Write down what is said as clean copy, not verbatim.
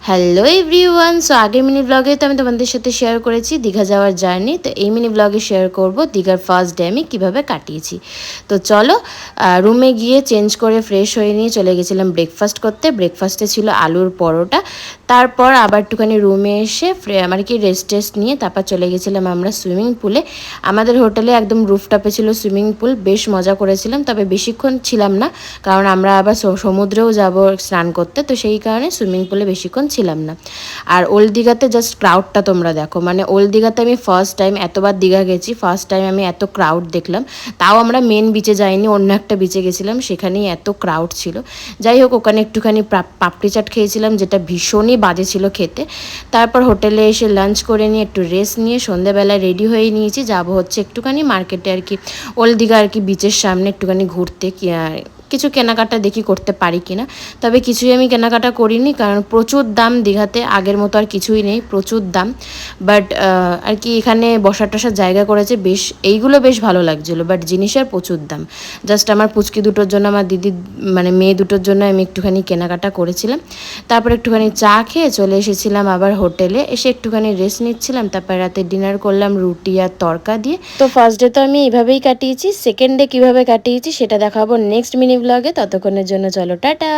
Hello everyone. So আগের mini ব্লগে তো আমি তোমাদের সাথে শেয়ার করেছি দীঘা যাওয়ার জার্নি। তো এই মিনি ব্লগে শেয়ার করব দীঘার ফার্স্ট ডে আমি কীভাবে কাটিয়েছি। তো চলো রুমে গিয়ে চেঞ্জ করে ফ্রেশ হয়ে নিয়ে চলে গেছিলাম ব্রেকফাস্ট করতে। ব্রেকফাস্টে ছিল আলুর পরোটা। তারপর আবার একটুখানি রুমে এসে আর কি রেস্ট নিয়ে তারপর চলে গেছিলাম আমরা সুইমিং পুলে। আমাদের হোটেলে একদম রুফটপে ছিল সুইমিং পুল, বেশ মজা করেছিলাম। তবে বেশিক্ষণ ছিলাম না, কারণ আমরা আবার সমুদ্রেও যাব স্নান করতে, তো সেই কারণে সুইমিং পুলে বেশিক্ষণ ছিলাম না। আর ওল্ড দীঘাতে জাস্ট ক্রাউডটা তোমরা দেখো, মানে ওল্ড দীঘাতে আমি ফার্স্ট টাইম, এতবার দীঘা গেছি, ফার্স্ট টাইম আমি এত ক্রাউড দেখলাম। তাও আমরা মেন বিচে যাইনি, অন্য একটা বিচে গেছিলাম, সেখানেই এত ক্রাউড ছিল। যাই হোক, ওখানে একটুখানি পাপড়ি চাট খেয়েছিলাম, যেটা ভীষণই বাজে ছিল খেতে। তারপর হোটেলে এসে লাঞ্চ করে নিয়ে একটু রেস্ট নিয়ে সন্ধ্যেবেলায় রেডি হয়ে নিয়েছি, যাবো হচ্ছে একটুখানি মার্কেটে আর কি, ওল্ড দীঘা আর কি বিচের সামনে একটুখানি ঘুরতে, কিছু কেনাকাটা দেখি করতে পারি কিনা। তবে কিছুই আমি কেনাকাটা করিনি, কারণ প্রচুর দাম দীঘাতে, আগের মতো আর কিছুই নেই, প্রচুর দাম। বাট আর কি এখানে বসার টসার জায়গা করেছে, বেশ এইগুলো বেশ ভালো লাগছিলো, বাট জিনিসের প্রচুর দাম। জাস্ট আমার পুচকি দুটোর জন্য, আমার দিদির মানে মেয়ে দুটোর জন্য আমি একটুখানি কেনাকাটা করেছিলাম। তারপর একটুখানি চা খেয়ে চলে এসেছিলাম আবার হোটেলে, এসে একটুখানি রেস্ট নিচ্ছিলাম। তারপর রাতে ডিনার করলাম রুটি আর তড়কা দিয়ে। তো ফার্স্ট ডে তো আমি এইভাবেই কাটিয়েছি। সেকেন্ড ডে কীভাবে কাটিয়েছি সেটা দেখাবো নেক্সট মিনি ব্লগে। ততক্ষণের জন্য চলো টাটা।